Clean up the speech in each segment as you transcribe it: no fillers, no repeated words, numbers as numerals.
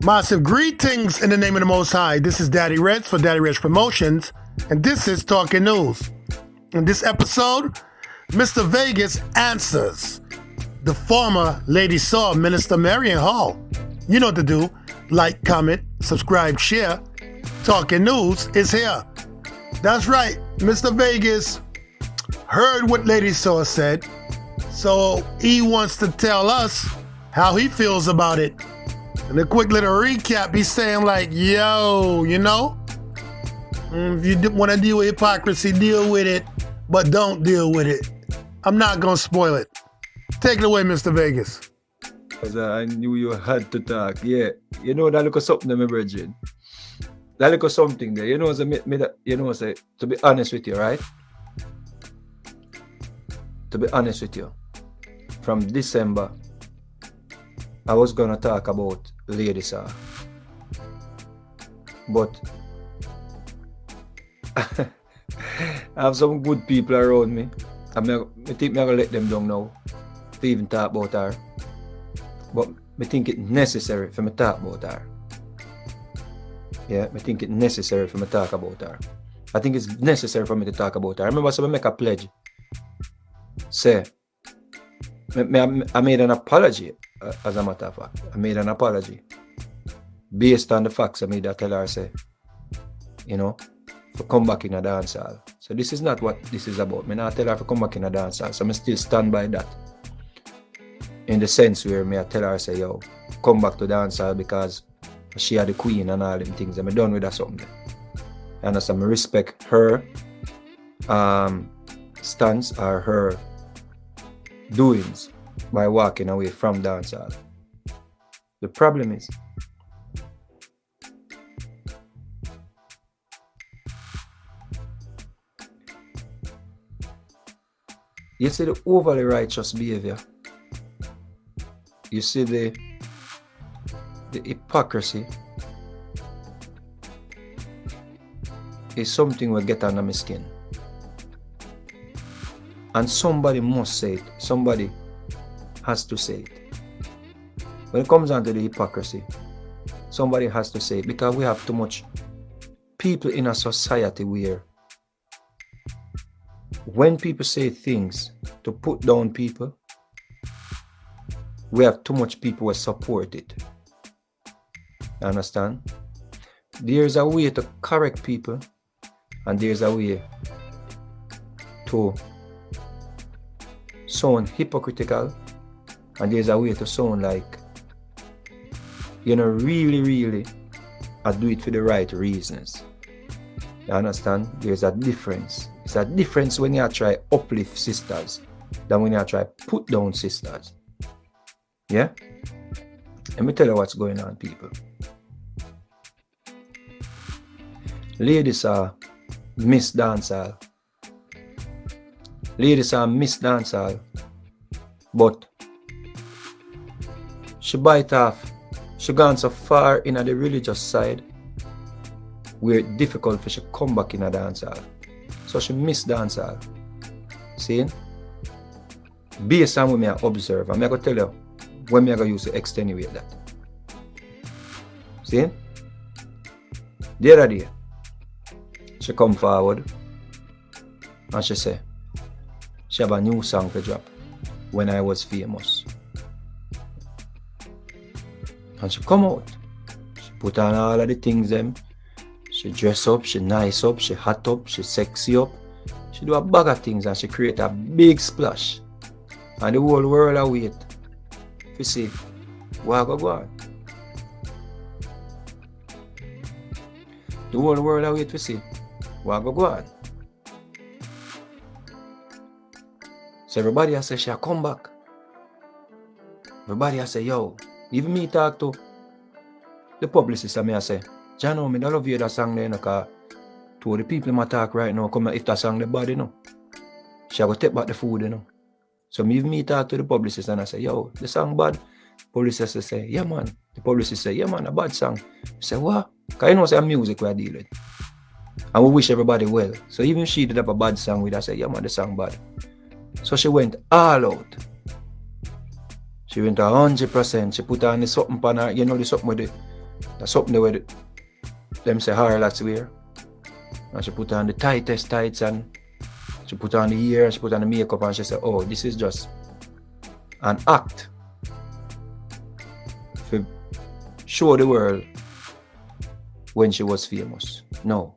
Massive greetings in the name of the Most High. This is Daddy Reds for Daddy Reds Promotions, and this is Talking News. In this episode, Mr. Vegas answers the former Lady Saw, Minister Marion Hall. You know what to do. Like, comment, subscribe, share. Talking News is here. That's right. Mr. Vegas heard what Lady Saw said, so he wants to tell us how he feels about it. And a quick little recap, he's saying like, yo, if you want to deal with hypocrisy, deal with it, but don't deal with it. I'm not going to spoil it. Take it away, Mr. Vegas. Because I knew you had to talk. Yeah, you know that little something, my brethren. That little something there. To be honest with you, right? To be honest with you, from December, I was going to talk about Lady Saw. But I have some good people around me. I think I'm going to let them down now to even talk about her. But I think it's necessary for me to talk about her. Yeah, I think it's necessary for me to talk about her. I think it's necessary for me to talk about her. I remember so I make a pledge. Say, I made an apology, as a matter of fact. I made an apology. Based on the facts, I made that tell her, say, for come back in a dance hall. So this is not what this is about. I not tell her to come back in a dance hall. So I still stand by that. In the sense where I tell her, say, yo, come back to dance hall because she had the queen and all them things. I'm done with that something. And as I respect her stance or her doings by walking away from dance hall. The problem is, you see the overly righteous behavior. You see the hypocrisy is something will get under my skin. And somebody must say it. Somebody has to say it. When it comes down to the hypocrisy, somebody has to say it because we have too much people in a society where when people say things to put down people, we have too much people who support it. You understand? There's a way to correct people and there's a way to sound hypocritical and there's a way to sound like really I do it for the right reasons. You understand? There's a difference. It's a difference when you try uplift sisters than when you try put down sisters. Yeah? Let me tell you what's going on, people. Ladies are Miss Dancehall. Ladies are Miss Dancehall. But she bite off. She gone so far in the religious side where it's difficult for she come back in a dancehall. So she miss dancehall. See? Based on what I observe, I'm going to tell you when I'm going to use to extenuate that. See? The other day, she come forward and she say, she have a new song to drop, When I Was Famous. And she come out. She put on all of the things them. She dress up, she nice up, she hot up, she sexy up. She do a bag of things and she create a big splash. And the whole world a wait. You see, what go on? The whole world a wait to see what go on. So everybody has say she'll come back. Everybody has say, yo, even me talk to the publicist and me I say, John, I don't love you that song there, because to the people in talk right now, come if that song the body, she go take back the food, So me talk to the publicist and I say, yo, the song bad. Publicist say, yeah man. The publicist say, yeah man, a bad song. I say, what? Because say music we deal with. And we wish everybody well. So even if she did have a bad song with us, say, yeah man, the song bad. So she went all out. She went 100%. She put on the something pan her, the something with That's something the way them say harlots wear. And she put on the tightest tights and she put on the hair, she put on the makeup and she said, oh, this is just an act to show the world when she was famous. No.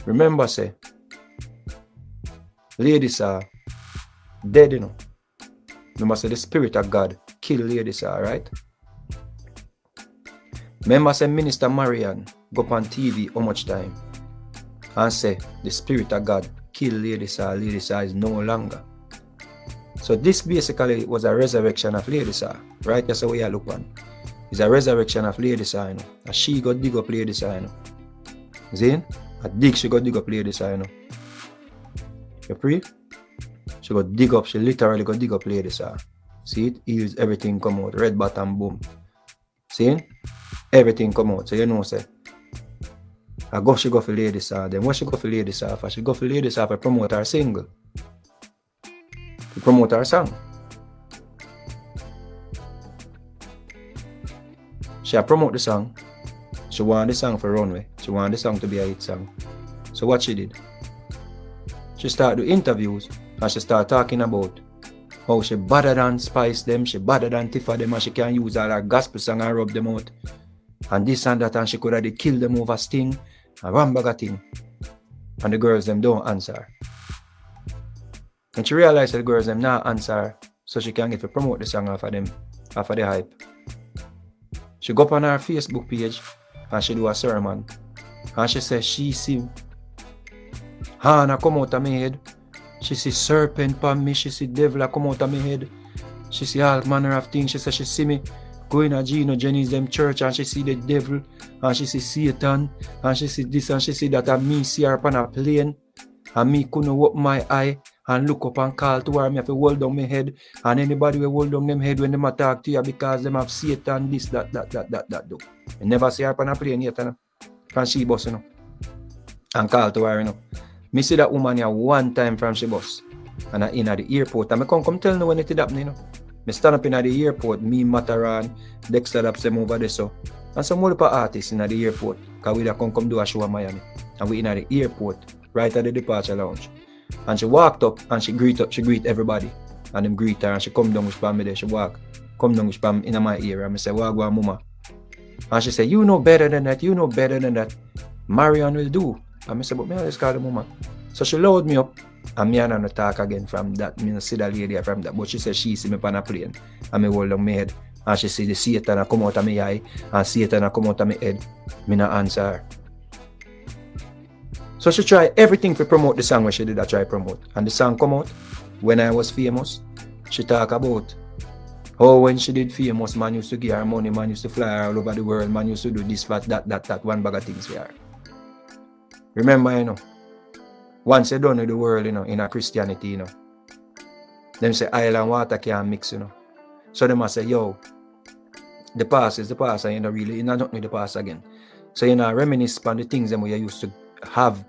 Remember, say, Lady Saw dead, you know. Remember, say, the spirit of God killed Lady Saw, right? Remember, say, Minister Marian go up on TV how much time and say, the spirit of God killed Lady Saw is no longer. So this basically was a resurrection of Lady Saw, right? That's the way I look on. It's a resurrection of Lady Saw, you know. And she got dig up Lady Saw, you know. See? She got dig up Lady Saw, you know. You pray? She got dig up, she literally got dig up Lady Saw. See it? Heals, everything come out. Red bottom, boom. See? Everything come out. So you know, say, she go for Lady Saw. Then what she go for Lady Saw for? She go for Lady Saw for promote her single. To promote her song. She promote the song. She want the song for runway. She want the song to be a hit song. So what she did? She started doing interviews and she started talking about how she better than Spice them, she better than Tifa them, and she can use all her gospel song and rub them out. And this and that, and she could have killed them over Sting and Rambaga thing. And the girls them don't answer. And she realized that the girls them not answer, so she can get to promote the song after them, after the hype. She go up on her Facebook page and she do a sermon. And she says she see Hannah come out of my head. She see serpent on me. She see devil come out of my head. She see all manner of things. She says she see me going to Gino Jennings them church and she see the devil and she see Satan and she see this and she see that, and me see her on a plane and me couldn't open my eye and look up and call to her. Me have to hold down my head, and anybody will hold down them head when them talk to you because them have Satan this that do. You never see her on a plane yet, you know, from she bus, you know, and call to her, you know. Me see that woman here one time from she bus and I in at the airport and I come tell me when it happened, you know. Me stand up in at the airport, me, Mataran, Dexter Labs them over there, so. And some more artists in at the airport, because we da come do a show in Miami. And we in at the airport, right at the departure lounge. And she walked up and she greet everybody. And them greet her and she come down with me there. She come down with me in my ear. And I say, Wagwan mama. And she said, you know better than that. Marian will do. And I said, but me always call the mama. So she load me up. And me and her talk again from that. Me see that lady from that. But she said she see me on a plane. And me hold on my head. And she see the Satan come out of my eye. And Satan come out of my head. Me not answer her. So she tried everything to promote the song when she did that try promote. And the song come out when I was famous. She talk about how when she did famous, man used to give her money, man used to fly her all over the world, man used to do this, that, one bag of things for her. Remember, you know, once you done with the world, you know, in a Christianity, you know, them say oil and water can't mix, you know. So they must say, yo, the past is the past, and you know, really, you're not with the past again. So you know, reminisce on the things that you used to have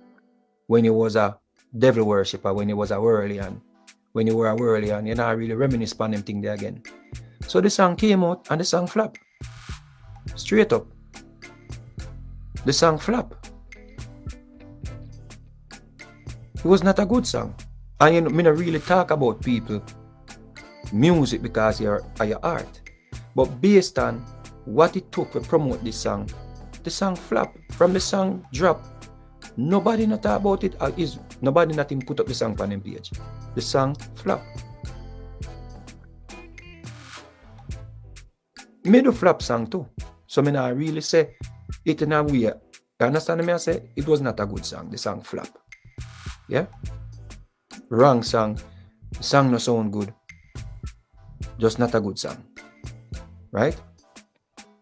when you was a devil worshipper, when you was a worldly, and when you were a worldly, and you're not really reminisce on them thing there again. So the song came out and the song flop. Straight up. The song flop. It was not a good song. And you know, me not really talk about people music because of your art. But based on what it took to promote this song, the song flop. From the song drop, nobody not talk about it. Nobody not even put up the song on them page. The song flop. Me do flop song too. So me not really say it in a way. You understand me? I say it was not a good song. The song flop. Yeah? Wrong song. The song no sound good. Just not a good song. Right?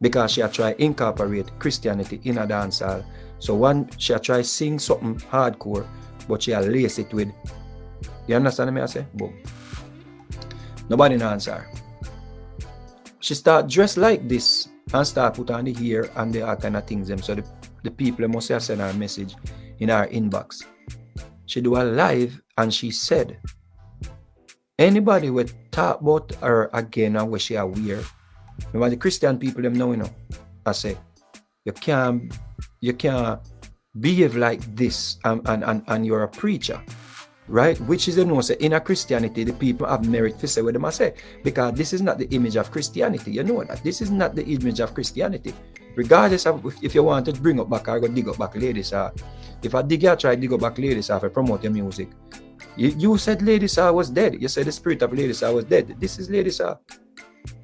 Because she had tried incorporate Christianity in a dancehall. So one, she had tried sing something hardcore, but she had lace it with. You understand me? I say? Boom. Nobody answer. She start dressed like this and start put on the hair and the all kind of things. So the people must have sent her a message in her inbox. She do a live and she said, anybody would talk about her again and what she are wear, Remember the Christian people them know, I say, you can't behave like this and you're a preacher. Right? Which is say in a Christianity, the people have merit to say what them say. Because this is not the image of Christianity. You know that. This is not the image of Christianity. Regardless of if you want to bring up back or go dig up back ladies, if I try to dig up back ladies to promote your music. You said Lady Saw was dead. You said the spirit of Lady Saw was dead. This is Lady Saw.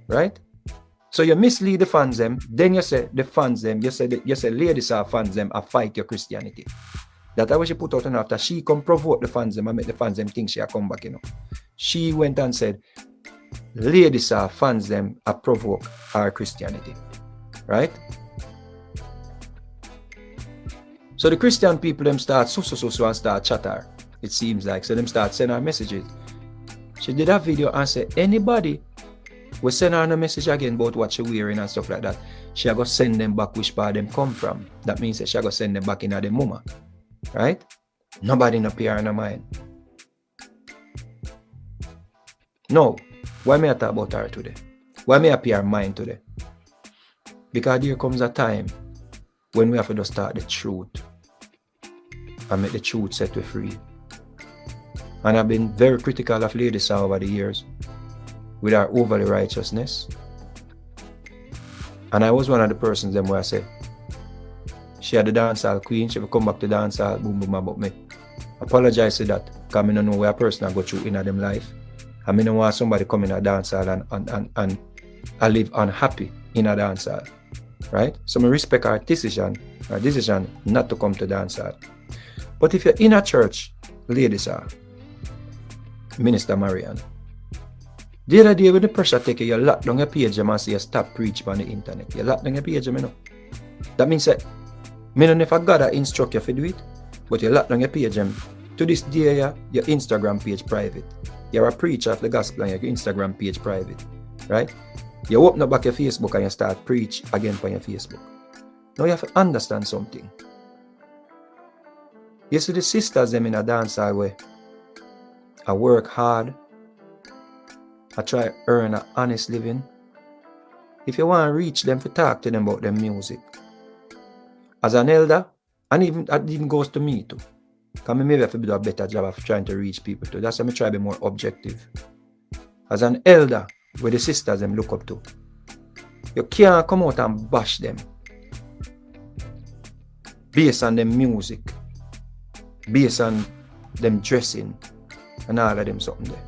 Right? So you mislead the fans them, then you say the fans them, you say Lady Saw fans them a fight your Christianity. That's what she put out on after she come provoke the fans them and make the fans them think she a come back, She went and said, Lady Saw fans them a provoke our Christianity. Right? So the Christian people them start so and start chatter. It seems like. So them start sending her messages. She did a video and said, anybody will send her a message again about what she wearing and stuff like that. She a go send them back which part them come from. That means that she a go send them back in the mama. Right? Nobody in a PR in her mind. No. Why me I talk about her today? Why me I PR mind today? Because there comes a time when we have to just start the truth and make the truth set we free. And I've been very critical of Lady Saw over the years with her overly righteousness. And I was one of the persons them where I say, she had the dancehall queen, she will come back to dancehall, boom boom about me. Apologize to that, because I don't know where a person I go through in them life. I don't want somebody come in a dancehall and I live unhappy in a dancehall. Right? So I respect our decision not to come to dancehall. But if you're in a church, Lady Saw, Minister Marian, the other day when the pressure take you lock down your page and say you stop preach on the internet. You lock down your page, That means that I don't know if God instruct you to do it, but you lock down your page and to this day your Instagram page private. You're a preacher of the gospel and your Instagram page private. Right? You open up back your Facebook and you start preach again on your Facebook. Now you have to understand something. You see the sisters them in a dancehall way. I work hard. I try to earn an honest living. If you want to reach them, to talk to them about their music. As an elder, and even that even goes to me too. Because maybe I have to do a better job of trying to reach people too. That's why I try to be more objective. As an elder, where the sisters them look up to, you can't come out and bash them based on them music, based on them dressing, and all of them something there.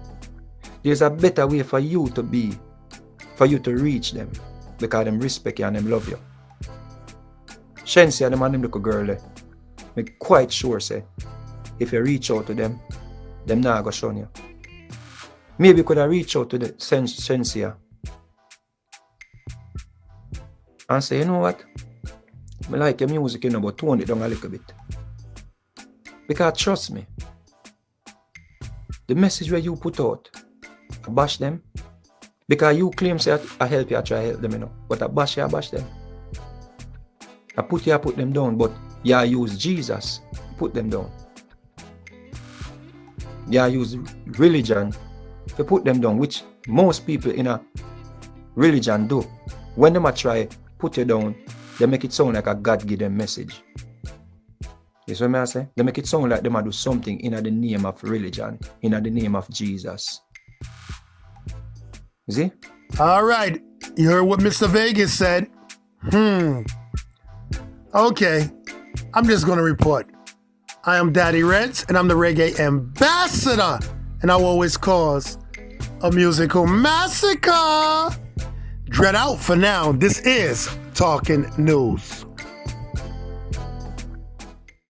There's a better way for you to be, for you to reach them, because them respect you and them love you. Shensia, them and them little girl there, I'm quite sure say, if you reach out to them not go shun you. Maybe you could have reached out to the Shensia and say, you know what? I like your music, but tone it down a little bit. Because trust me, the message where you put out, I bash them. Because you claim say I help you, I try to help them, But I bash you, I bash them. I put them down, but you use Jesus, put them down. You use religion to put them down, which most people in a religion do. When they try put you down, they make it sound like a God give them message. You see what I say? They make it sound like they might do something in the name of religion, in the name of Jesus. You see? All right. You heard what Mr. Vegas said. Okay. I'm just going to report. I am Daddy Reds, and I'm the reggae ambassador. And I will always cause a musical massacre. Dread out for now. This is Talking News.